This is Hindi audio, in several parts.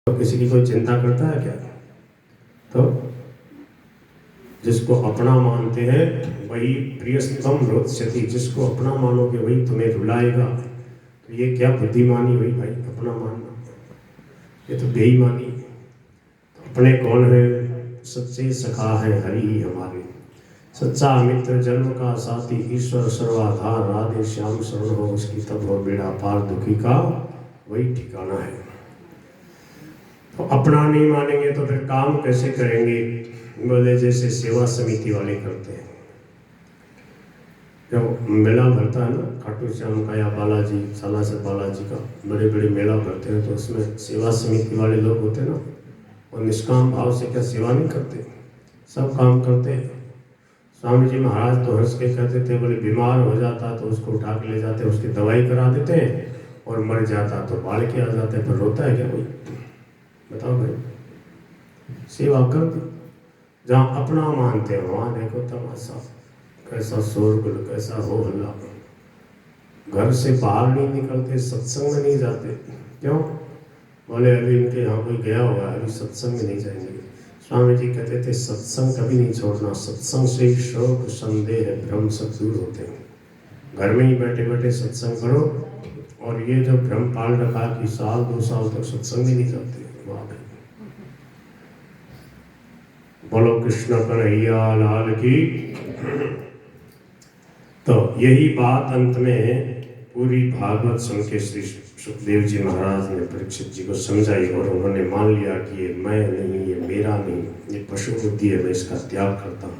तो किसी की कोई चिंता करता है क्या? तो जिसको अपना मानते हैं वही प्रियस्तम रोत्स्यति, जिसको अपना मानोगे वही तुम्हें रुलाएगा। तो ये क्या बुद्धिमानी हुई भाई, अपना मानना, ये तो बेईमानी। तो अपने कौन है? सच्चे सखा है हरि ही हमारे, सच्चा मित्र जन्म का साथी, ईश्वर सर्वाधार, राधे श्याम शरण हो उसकी, तब हो बेड़ा पार, दुखी का वही ठिकाना है। तो अपना नहीं मानेंगे तो फिर काम कैसे करेंगे? बोले जैसे सेवा समिति वाले करते हैं। जब मेला भरता है ना खाटू श्याम का या बालाजी सालासर बालाजी का, बड़े बड़े मेला भरते हैं, तो उसमें सेवा समिति वाले लोग होते हैं ना, वो निष्काम भाव से क्या सेवा नहीं करते, सब काम करते हैं। स्वामी जी महाराज तो हंस के कहते थे, बोले बीमार हो जाता तो उसको उठा के ले जाते, उसकी दवाई करा देते हैं, और मर जाता तो बाढ़ के आ जाते हैं, पर रोता है क्या कोई? बताओ भाई, सेवा कर दो। जहाँ अपना मानते हो वहाँ देखो तमाशा, कैसा शोरगुल, कैसा हो हल्ला। घर से बाहर नहीं निकलते, सत्संग में नहीं जाते, क्यों? बोले अभी इनके यहाँ कोई गया हुआ है, अभी सत्संग में नहीं जाएंगे। स्वामी जी कहते थे सत्संग कभी नहीं छोड़ना, सत्संग से ही शोक संदेह भ्रम सब दूर होते हैं। घर में ही बैठे बैठे सत्संग करो, और ये जो भ्रम पाल रखा कि साल 2 साल तक सत्संग में नहीं जाते, वाह भाई। बोलो कृष्ण कन्हैया लाल की। तो यही बात अंत में पूरी भागवत सुन के श्री सुखदेव जी महाराज ने परीक्षित जी को समझाई, और उन्होंने मान लिया कि ये मैं नहीं, ये मेरा नहीं, ये पशु बुद्धि है, मैं इसका त्याग करता हूँ।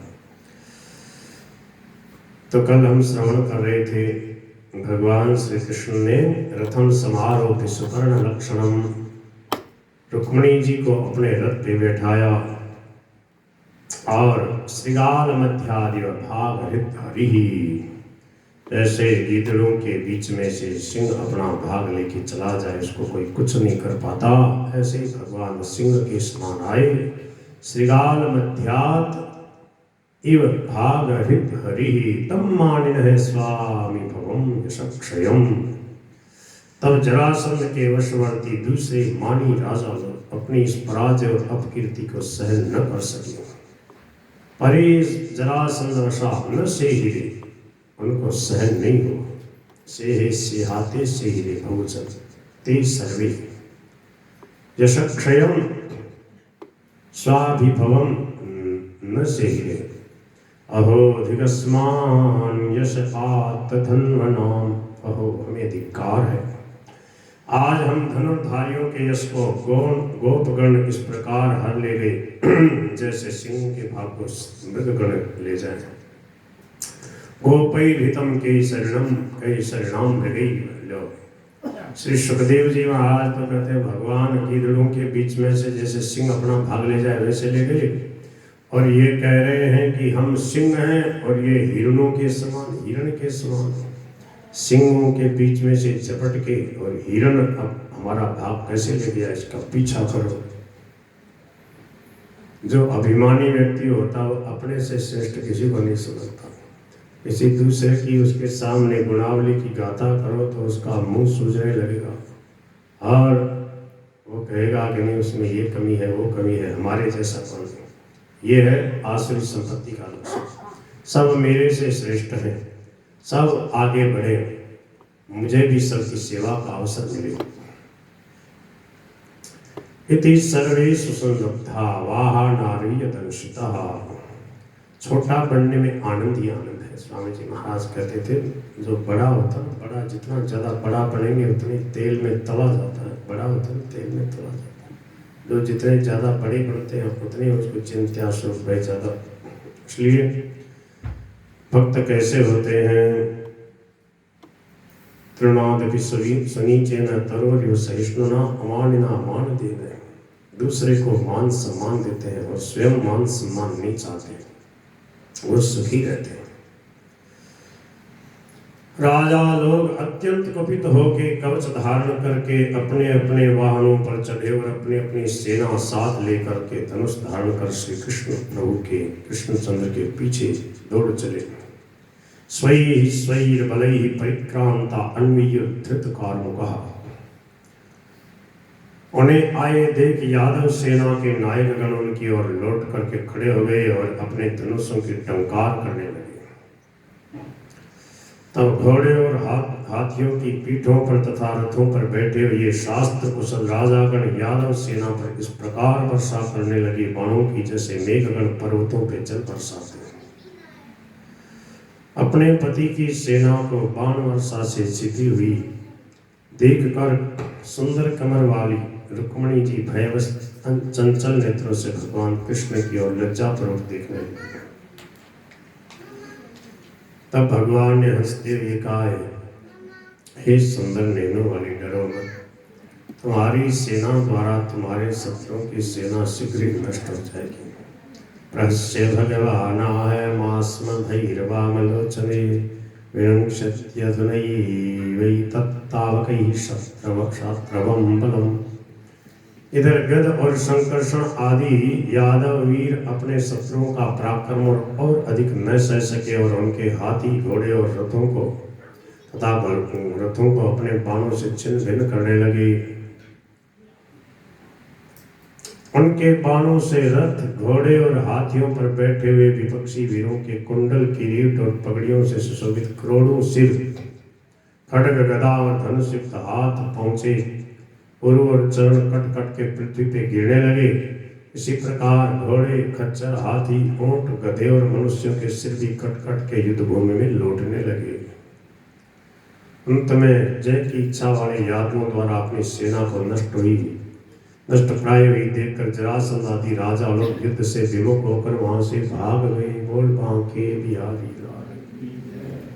तो कल हम श्रवण कर रहे थे, भगवान श्री कृष्ण ने रथम समारोह सुवर्ण लक्षणम, रुक्मिणी जी को अपने रथ पे बैठाया, और श्रृगाल मध्यादि भाग हृत हरि, ऐसे गीदड़ों के बीच में से सिंह अपना भाग लेके चला जाए, उसको कोई कुछ नहीं कर पाता, ऐसे भगवान सिंह के समान आए। श्रृगाल मध्यात इव भाग हृत हरि, तम मानिन है स्वामी भवम यशक्षयम। तब जरासंध के वशवर्ती दूसरे मानी राजा लोग अपनी इस पराजय और अपकीर्ति को सहन न कर सके। परेश जरासंध वशा न से हिरे, उनको सहन नहीं हो। से सिहाते से हिरे बहुचन ते सर्वे, यशक्षयम स्वाभिभवम न से हिरे, अहोधिकस्मान यश आत धन्वनाम। अहो, हमें धिक्कार है, आज हम धनुर्धारियों के यश को गोपगण इस प्रकार हर ले गए जैसे सिंह के भाग को मृगगण ले जाए। गोपैर्हितम के शरणम मृगै लो। श्री सुखदेव जी महाराज तो कहते हैं भगवान गीदड़ों के बीच में से जैसे सिंह अपना भाग ले जाए वैसे ले गए, और ये कह रहे हैं कि हम सिंह हैं और ये हिरणों के समान, हिरण के समान, सिंहों के बीच में से झपट के, और हिरण अब हमारा भाग कैसे ले गया, इसका पीछा करो। जो अभिमानी व्यक्ति होता है वो अपने से श्रेष्ठ किसी को नहीं समझता, किसी दूसरे की उसके सामने गुणावली की गाथा करो तो उसका मुंह सूझने लगेगा, और वो कहेगा कि नहीं उसमें ये कमी है वो कमी है, हमारे जैसा कौन है। ये है आसुरी संपत्ति का लक्षण। सब मेरे से श्रेष्ठ हैं, सब आगे बढ़े, मुझे भी सबकी सेवा का अवसर मिले। इति सर्वे सुसंरब्धा वाहा नारी दंशिता। छोटा बनने में आनंद ही आनंद है। स्वामी जी महाराज कहते थे जो बड़ा होता है, बड़ा जितना ज़्यादा बड़ा बनेंगे उतने तेल में तला जाता है, बड़ा होता है तेल में तला जाता है। जो जितने ज़्यादा बड़े बढ़ते हैं उतने उसको चिंता सुख भय ज़्यादा। इसलिए भक्त कैसे होते हैं? तृणादपि सुनीचेन तरोर्यो सहिष्णुना अमानिना मान देना, दूसरे को मान सम्मान देते हैं और स्वयं मान सम्मान नहीं चाहते, वो सुखी रहते हैं। राजा लोग अत्यंत कुपित होकर कवच धारण करके अपने अपने वाहनों पर चढ़े और अपनी अपनी सेना साथ लेकर के धनुष धारण कर श्री कृष्ण प्रभु के, कृष्णचंद्र के पीछे दौड़ चले। स्वैः स्वैर् बलैः परिक्रांता अन्वीय धृत कार्मुकः। उन्हें आए देख यादव सेना के नायकगण उनकी ओर लौट करके खड़े हो गए और अपने धनुषों की टंकार करने लगे। तब घोड़े और हाथियों की पीठों पर तथा रथों पर बैठे हुए शास्त्र कुशल राजागण यादव सेना पर इस प्रकार वर्षा करने लगे बाणों की, जैसे मेघगण पर्वतों पर जल बरसाते। अपने पति की सेना को बाण वर्षा से छिपी हुई देखकर सुंदर कमर वाली रुक्मिणी जी भयवश चंचल नेत्रों से भगवान कृष्ण की ओर लज्जापूर्वक देखने लगे। तब भगवान ने हंसते हुए कहा, हे सुंदर नैनों वाली, डरो मत, तुम्हारी सेना द्वारा तुम्हारे शत्रुओं की सेना शीघ्र ही नष्ट हो जाएगी। प्रहस्य भगवानाय मास्मभैरवामलोचने विनङ्क्षत्यधुनैवै तत्तावकैः शत्रवं बलम्। इधर गद और संकर्षण आदि यादव वीर अपने शत्रुओं का पराक्रम और अधिक न सह सके और उनके हाथी घोड़े और रथों को अपने बाणों से छिन्न भिन्न करने लगे। उनके बाणों से रथ घोड़े और हाथियों पर बैठे हुए विपक्षी वीरों के कुंडल किरीट और पगड़ियों से सुशोभित करोड़ों सिर, खड्ग गदा और धनुष युक्त हाथ पहुंचे गुरु और चरण कट कट के पृथ्वी पे गिरने लगे। इसी प्रकार घोड़े खच्चर हाथी ऊंट गधे और मनुष्यों के सिर भी कट कट के युद्ध भूमि में लौटने लगे। अंत में जय की इच्छा वाले यादवों द्वारा अपनी सेना को नष्ट प्राय हुई देखकर जरासंध आदि राजा लोग युद्ध से विमुख होकर वहां से भाग गए। बोल बांके बिहारी लाल,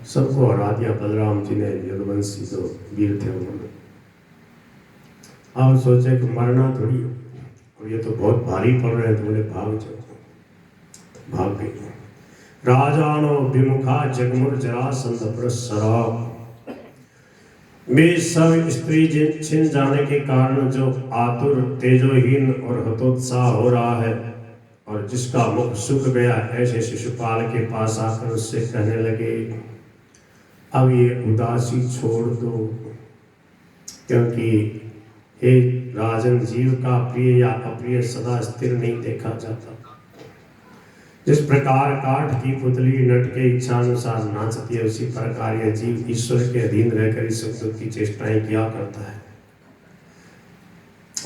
सबको हरा दिया बलराम जी ने, यदुवंशी जो वीर थे उन्होंने। आप सोचे कि मरना थोड़ी और ये तो बहुत भारी पड़ रहे हैं, तो बोले भाग जाओ, भाग गए। राजानो विमुखा जगमुर जरासंध पुरस्सरा। वे सब स्त्री छिन जाने के कारण जो आतुर तेजोहीन और हतोत्साह हो रहा है और जिसका मुख सूख गया, ऐसे शिशुपाल के पास आकर उससे कहने लगे, अब ये उदासी छोड़ दो, क्योंकि हे राजन, जीव का प्रिय या अप्रिय सदा स्थिर नहीं देखा जाता। जिस प्रकार काठ की पुतली नट के इच्छा अनुसार नाचती है, उसी प्रकार यह जीव ईश्वर के अधीन रहकर इस सुख की चेष्टाएं किया करता है।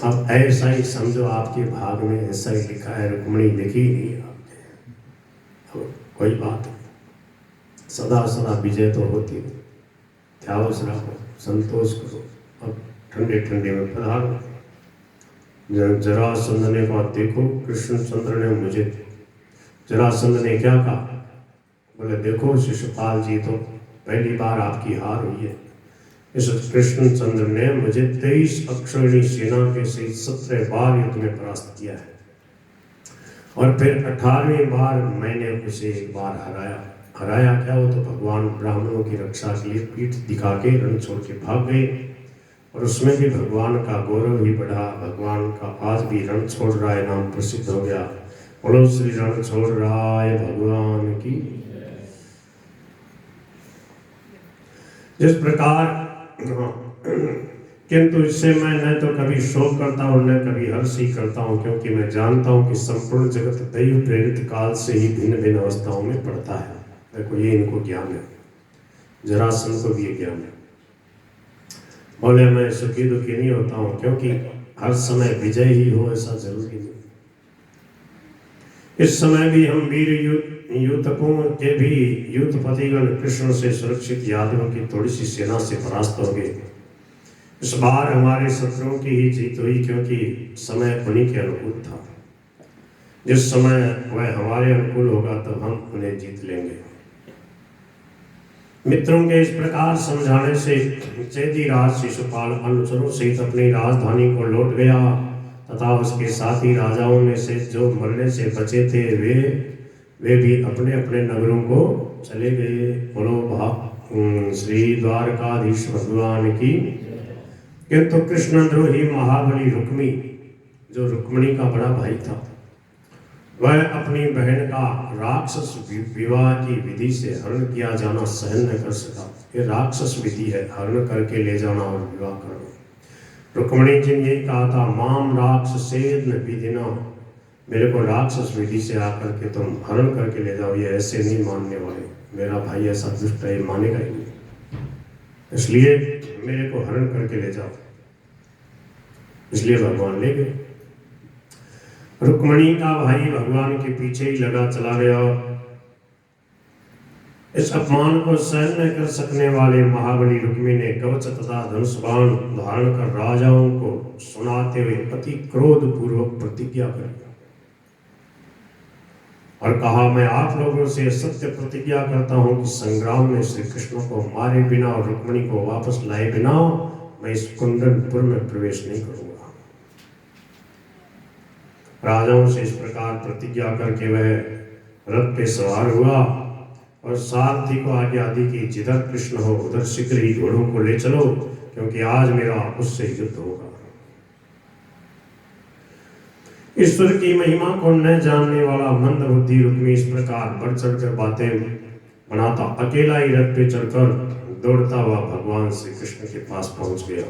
अब ऐसा ही समझो, आपके भाग में ऐसा ही लिखा है, रुक्मिणी लिखी नहीं आपने। कोई बात नहीं, सदा सदा विजय तो होती है, ध्यावस रखो, संतोष करो। अब ठंडे ठंडे में पधारो। जरासंध ने कहा, देखो कृष्णचंद्र ने मुझे, जरासंध ने क्या कहा, बोले देखो शिशुपाल जी, तो पहली बार आपकी हार हुई है। इस कृष्णचंद्र ने मुझे 23 अक्षौहिणी सेना के सहित 17 बार युद्ध में परास्त किया है और फिर 18वीं बार मैंने उसे एक बार हराया क्या, वो तो भगवान ब्राह्मणों की रक्षा के लिए पीठ दिखा के रण छोड़ के भाग गए और उसमें भी भगवान का गौरव ही बढ़ा। भगवान का आज भी रण छोड़ रहा है नाम प्रसिद्ध हो गया। बोलो श्री रण छोड़ रहा है भगवान की। जिस प्रकार किंतु इससे मैं न तो कभी शोक करता हूँ न कभी हर्ष ही करता हूँ, क्योंकि मैं जानता हूँ कि संपूर्ण जगत दैव प्रेरित काल से ही भिन्न भिन्न अवस्थाओं में पड़ता है। देखो ये इनको ज्ञान है, जरासंध को भी ये ज्ञान है। बोले मैं सुखी दुखी नहीं होता हूँ, क्योंकि हर समय विजय ही हो ऐसा जरूरी नहीं। इस समय भी हम वीर युद्धकों के भी युद्धपतिगण कृष्ण से सुरक्षित यादवों की थोड़ी सी सेना से परास्त हो गए। इस बार हमारे शत्रुओं की ही जीत हुई, क्योंकि समय उन्हीं के अनुकूल था। जिस समय वह हमारे अनुकूल होगा तब हम उन्हें जीत लेंगे। मित्रों के इस प्रकार समझाने से चेदीराज शिशुपाल अनुचरों सहित अपनी राजधानी को लौट गया तथा उसके साथी राजाओं में से जो मरने से बचे थे वे भी अपने अपने नगरों को चले गए। बोलो श्री द्वारकाधीश भगवान की। किंतु कृष्णद्रोही महाबली रुक्मी, जो रुक्मिणी का बड़ा भाई था, वह अपनी बहन का राक्षस विवाह की विधि से हरण किया जाना सहन न कर सका। ये राक्षस विधि है, हरण करके ले जाना और विवाह करना। रुक्मिणी जी ने कहा था, माम राक्षसेन विधिना, मेरे को राक्षस विधि से आकर के तुम हरण करके ले जाओ, ये ऐसे नहीं मानने वाले, मेरा भाई ऐसा दुष्ट है, मानेगा ही नहीं, इसलिए मेरे को हरण करके ले जाओ। इसलिए भगवान ले गए। रुक्मिणी का भाई भगवान के पीछे ही लगा चला गया। इस अपमान को सहन न कर सकने वाले महाबली रुक्मी ने कवच तथा धनुष बाण धारण कर राजाओं को सुनाते हुए अति क्रोध पूर्वक प्रतिज्ञा करी और कहा, मैं आप लोगों से सत्य प्रतिज्ञा करता हूं कि संग्राम में श्री कृष्ण को मारे बिना और रुक्मिणी को वापस लाए बिना मैं इस कुंदनपुर में प्रवेश नहीं करूंगा। राजाओं से इस प्रकार प्रतिज्ञा करके वह रथ पे सवार हुआ और सारथी को आज्ञा दी कि जिधर कृष्ण हो उधर शीघ्र ही घोड़ों को ले चलो, क्योंकि आज मेरा उससे युद्ध होगा। ईश्वर की महिमा को न जानने वाला मंद बुद्धि रुक्मी इस प्रकार बढ़ चढ़कर बातें बनाता अकेला ही रथ पे चढ़कर दौड़ता हुआ भगवान श्री कृष्ण के पास पहुंच गया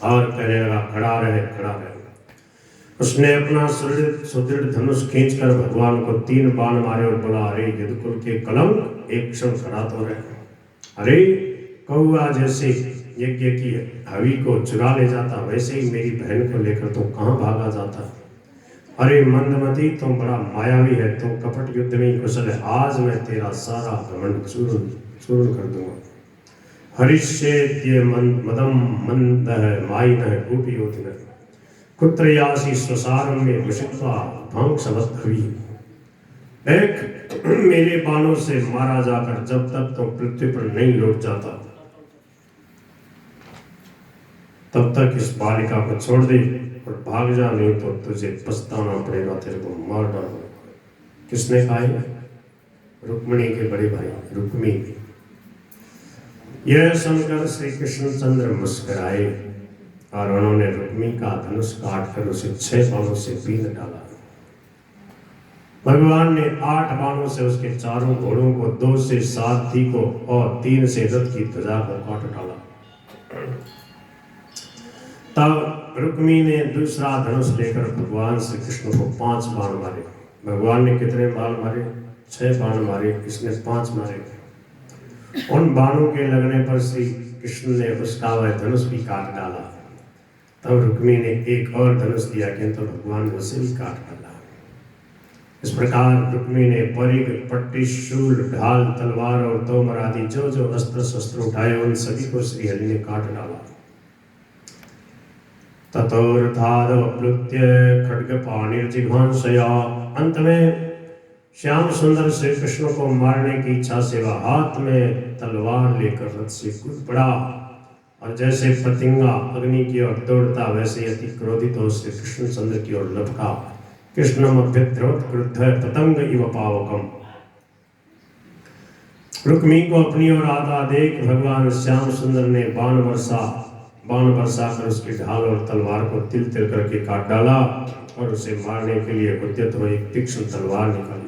और कहने लगा, खड़ा रहे, खड़ा रहे। उसने अपना सुदृढ़ धनुष खींचकर भगवान को 3 बाण मारे और बोला, अरे यदुकुल के कलंक, एक क्षण खड़ा तो रहे। अरे कौआ जैसे यज्ञ की हवि को चुरा ले जाता, वैसे ही मेरी बहन को लेकर तुम कहाँ भागा जाता। अरे मंदमती, तुम बड़ा मायावी है, तुम कपट युद्ध में कुशल है, आज मैं तेरा सारा घमंड चूर्ण कर दूंगा। हरिष्येत्य मदम मंदः मायिनः कूपयोतिनः कुत्र यासी स्वसारम में विषित्वा भंगसवत्कवी। एक मेरे बाणों से मारा जाकर जब तक तो पृथ्वी पर नहीं लौट जाता, तब तक इस बालिका को छोड़ दे और भाग जा, नहीं तो तुझे पछताना पड़ेगा, तेरे को मार डालूंगा। किसने कहा? रुक्मिणी के बड़े भाई रुक्मी। यह सुनकर श्री कृष्णचंद्र मुस्कुराए और उन्होंने रुक्मी का धनुष काटकर उसे 6 बाणों से बीन डाला। भगवान ने 8 बाणों से उसके चारों घोड़ों को, 2 से सारथी को और 3 से रथ की ध्वजा को काट डाला। तब रुक्मी ने दूसरा धनुष लेकर भगवान श्री कृष्ण को 5 बाण मारे। भगवान ने कितने बाण मारे? 6 बाण मारे, इसने 5 मारे। उन बाणों के लगने पर श्री कृष्ण ने उसका वह धनुष भी काट डाला। तब रुक्मी ने एक और धनुष दिया, किंतु भगवान ने उसे भी काट डाला। इस प्रकार रुक्मी ने परिघ, पट्टी, शूल, ढाल, तलवार और तोमर आदि जो जो अस्त्र शस्त्र उठाए, उन सभी को श्रीहरि ने काट डाला। ततोरथादवप्लुत्य खड्गपाणिर्जिघांसया, अंत में श्याम सुंदर श्री कृष्ण को मारने की इच्छा से वह हाथ में तलवार लेकर रथ से कूद पड़ा और जैसे पतंगा अग्नि की ओर दौड़ता, वैसे अति क्रोधित हो श्री कृष्णचंद्र की ओर लपका। कृष्णमभ्यद्रवत् क्रुद्धः पतंग इव पावकम्। रुक्मी को अपनी ओर आता देख भगवान श्याम सुंदर ने बाण बरसा कर उसकी ढाल और तलवार को तिल तिल करके काट डाला और उसे मारने के लिए उद्यत हो एक तीक्ष्ण तलवार निकाली।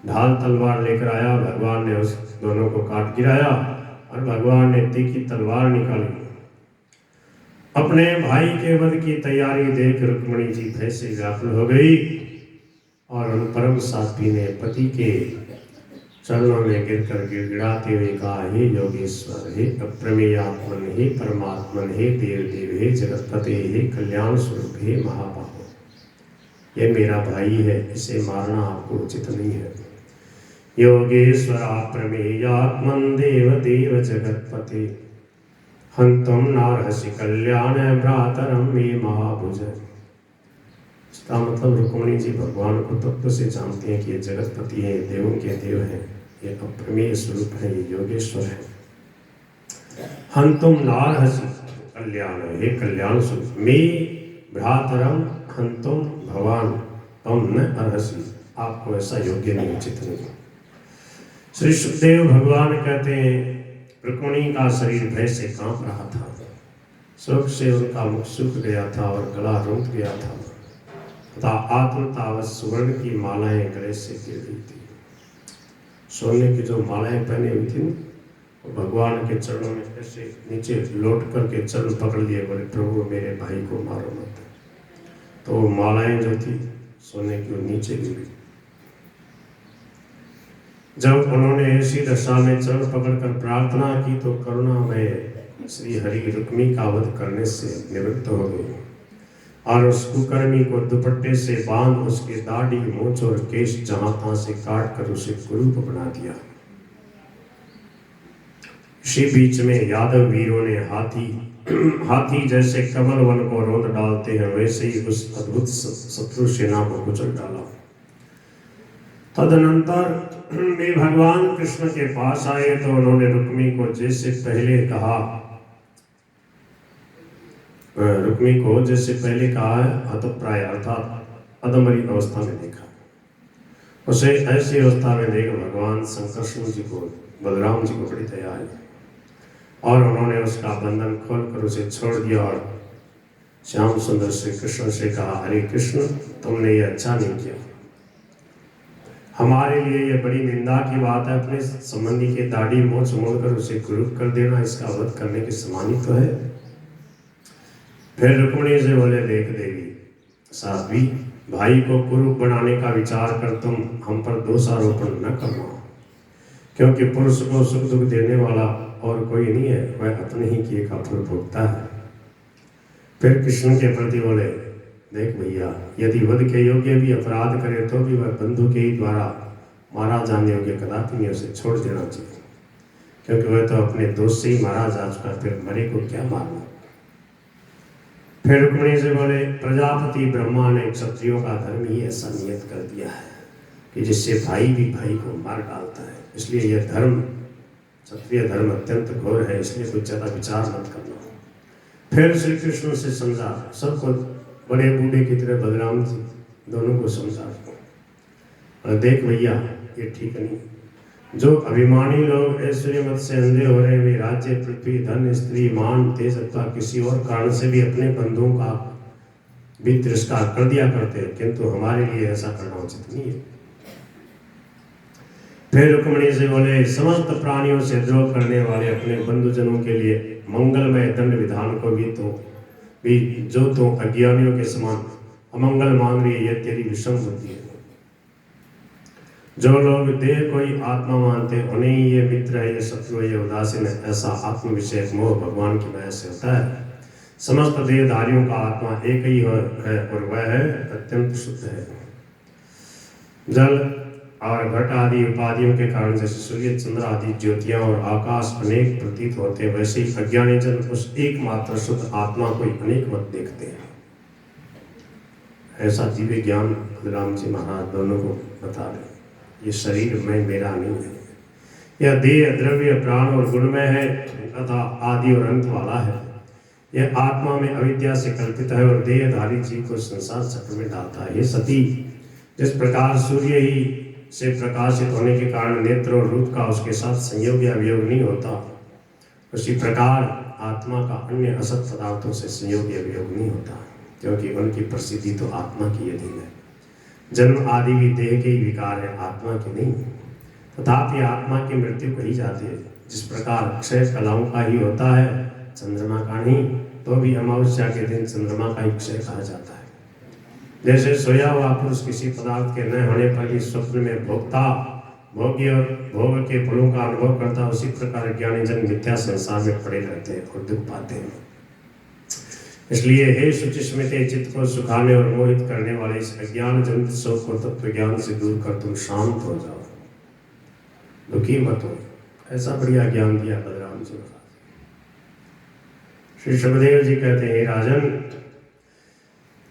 ढाल तलवार लेकर आया, भगवान ने उस दोनों को काट गिराया और भगवान ने तीखी तलवार निकाली। अपने भाई के वध की तैयारी देख रुक्मिणी जी भय से व्याकुल हो गई और उन परम साध्वी ने पति के चरणों में गिरकर गिड़गिड़ाते हुए कहा, हे योगेश्वर, हे अप्रमेयात्मन, हे परमात्मन, हे देव देव, हे जगतपते, हे कल्याण स्वरूप, हे महापाप, ये मेरा भाई है, इसे मारना आपको उचित नहीं है। योगेश्वर प्रमेयात्मन देव देव जगतपते, हंतुम नारहसि कल्याण भ्रातरम मे महाभुज। इसका मतलब रुक्मिणी जी भगवान को तत्व से जानते हैं कि ये जगतपति है, देवों के देव हैं, ये अप्रमेय स्वरूप है, ये योगेश्वर है। हंतुम नारहसि कल्याण, हे कल्याण स्वरूप, मे भ्रातरम हंतुम भवान तम न अर्हसि, आपको ऐसा योग्य नहीं, उचित नहीं। श्री सुखदेव भगवान कहते हैं, रुक्मिणी का शरीर भय से कांप रहा था, शोक से उनका मुख सूख गया था और गला रुंध गया था तथा आत्मतावत सुवर्ण की मालाएं गले से गिर गई थी। सोने की जो मालाएं पहनी हुई थी भगवान के चरणों में ऐसे नीचे लौट करके चरण पकड़ लिए, बोले प्रभु मेरे भाई को मारो मत। तो वो मालाएं जो थी सोने की वो नीचे गिरी। जब उन्होंने ऐसी दशा में चरण पकड़कर प्रार्थना की तो करुणामय श्री हरि रुक्मी का वध करने से निवृत्त हो गए और उस कुकर्मी को दुपट्टे से बांध उसके दाढ़ी, मूंछ और केश जहां तहां से काट कर उसे कुरूप बना दिया। इसी बीच में यादव वीरों ने हाथी जैसे कमल वन को रौंद डालते हैं वैसे ही उस अद्भुत शत्रु सेना को कुचल डाला। तदनंतर वे भगवान कृष्ण के पास आए तो उन्होंने रुक्मी को जैसे पहले कहा है हतप्राय अर्थात अधमरी अवस्था में देखा। उसे ऐसी अवस्था में देख भगवान शंकर जी को, बलराम जी को बड़ी दया आई और उन्होंने उसका बंधन खोलकर उसे छोड़ दिया और श्याम सुंदर श्री कृष्ण से कहा, हरे कृष्ण तुमने ये अच्छा नहीं किया, हमारे लिए ये बड़ी निंदा की बात है, अपने संबंधी के दाढ़ी मूंछ मोड़कर उसे कुरूप कर देना इसका वध करने के समान ही तो है। फिर रुक्मिणी से बोले, देख देवी साध्वी, भाई को कुरूप बनाने का विचार कर तुम हम पर दोषारोपण न करना, क्योंकि पुरुष को सुख दुख देने वाला और कोई नहीं है, वह अपने ही किए का फल भोगता है। फिर कृष्ण के प्रति बोले, देख भैया, यदि वध के योग्य भी अपराध करे तो भी वह बंधु के ही द्वारा मारा जाने योग्य कदापि नहीं, उसे छोड़ देना चाहिए, क्योंकि वह तो अपने दोष से ही मारा जा चुका, फिर मरे को क्या मारना। फिर रुक्मिणी से बोले, प्रजापति ब्रह्मा ने क्षत्रियों का धर्म ही ऐसा नियत कर दिया है कि जिससे भाई भी भाई को मार डालता है, इसलिए यह धर्म क्षत्रिय धर्म अत्यंत घोर है, इसलिए कुछ ज्यादा विचार मत करना। फिर श्री कृष्ण से समझा, सबको बड़े बूढ़े की तरह बलराम जी दोनों को समझा, और देख भैया ये ठीक नहीं, जो अभिमानी लोग ऐश्वर्य मत से अंधे हो रहे, वे राज्य, पृथ्वी, धन, स्त्री, मान, तेज अथवा किसी और कारण से भी अपने बंधुओं का भी तिरस्कार कर दिया करते हैं, किंतु हमारे लिए ऐसा करना उचित नहीं है। फिर रुक्मिणी से बोले, समस्त प्राणियों से द्रोह करने वाले अपने बंधुजनों के लिए मंगलमय दंड विधान को भी जो तो अज्ञानियों के समान अमंगल मान रही है, यह तेरी विषम बुद्धि है। जो लोग देह को ही आत्मा मानते हैं उन्हें ये मित्र है, ये शत्रु है, ये उदासीन है, ऐसा आत्म विषय मोह भगवान की माया से होता है। समस्त देहधारियों का आत्मा एक ही है और वह है अत्यंत शुद्ध है। जल और घट आदि उपाधियों के कारण जैसे सूर्य, चंद्र आदि ज्योतियां और आकाश अनेक प्रतीत होते हैं, वैसे ही अज्ञानी जन उस एकमात्र शुद्ध आत्मा को अनेक मत देखते हैं। ऐसा दिव्य ज्ञान बलराम जी महाराज दोनों को बता रहे। ये शरीर में मेरा नहीं है, यह देह द्रव्य प्राण और गुणमय है तथा आदि और अंत वाला है। यह आत्मा में अविद्या से कल्पित है और देहधारी जीव को संसार चक्र में डालता है। ये सती, जिस प्रकार सूर्य ही से प्रकाशित होने के कारण नेत्र और रूप का उसके साथ संयोग या वियोग नहीं होता, उसी प्रकार आत्मा का अन्य असत पदार्थों से संयोग या वियोग नहीं होता, क्योंकि उनकी प्रसिद्धि तो आत्मा की अधीन है। जन्म आदि भी देह के ही विकार है, आत्मा के नहीं। तथापि आत्मा की मृत्यु कही जाती है। जिस प्रकार क्षय कलाओं का ही होता है, चंद्रमा का नहीं, तो भी अमावस्या के दिन चंद्रमा का ही क्षय कहा जाता है। जैसे सोया हुआ पुरुष किसी पदार्थ के न होने पर भी स्वप्न में भोग्य और भोग के फलों का अनुभव करता, उसी प्रकार ज्ञानी जन मिथ्या संसार में पड़े रहते हैं और दुख पाते हैं। इसलिए हे शुचिस्मिते, चित्त को सुखाने और मोहित करने वाले इस अज्ञान जनित शोक को तत्व ज्ञान से दूर कर तुम शांत हो जाओ, दुखी मत हो। ऐसा बढ़िया ज्ञान दिया बलराम जी महाराज। श्री सुखदेव जी कहते हैं, राजन,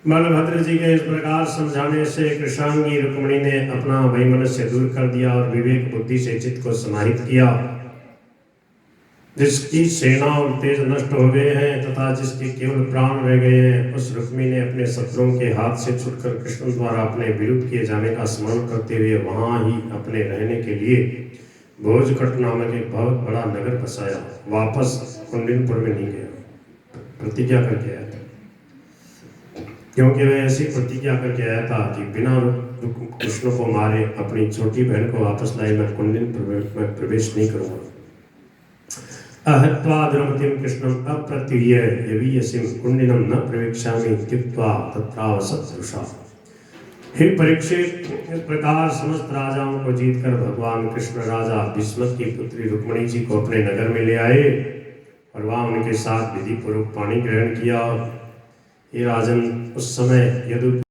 बलभद्र जी के इस प्रकार समझाने से कृष्णांगी रुक्मिणी ने अपना वैमनस्य दूर कर दिया और विवेक बुद्धि से चित्त को समाहित किया। जिसकी सेना और तेज नष्ट हो गए हैं तथा जिसके केवल प्राण रह गए हैं, उस रुक्मी ने अपने शत्रुओं के हाथ से छुटकर कृष्ण द्वारा अपने विरुद्ध किए जाने का स्मरण करते हुए वहां ही अपने रहने के लिए भोजकट नामक एक बहुत बड़ा नगर बसाया। वापस कुंडिनपुर में नहीं गया, प्रतिज्ञा करके आया था, क्योंकि वह ऐसी प्रतिज्ञा करके आया था कि बिना कृष्ण को मारे अपनी छोटी बहन को वापस लाए मैं कुंडिनपुर में प्रवेश नहीं करूंगा। अहत्वा द्रौपदीं कृष्णम् अप्रत्युह्य यवीयसीं कुंडिनं न प्रवेक्ष्यामि कृत्वा तत्रावसत्सुषा। हे परीक्षित, इस प्रकार समस्त राजाओं को जीतकर भगवान कृष्ण राजा भीष्म की पुत्री रुक्मिणी जी को अपने नगर में ले आए और वहां उनके साथ विधि पूर्वक पानी ग्रहण किया। हे राजन, उस समय यदु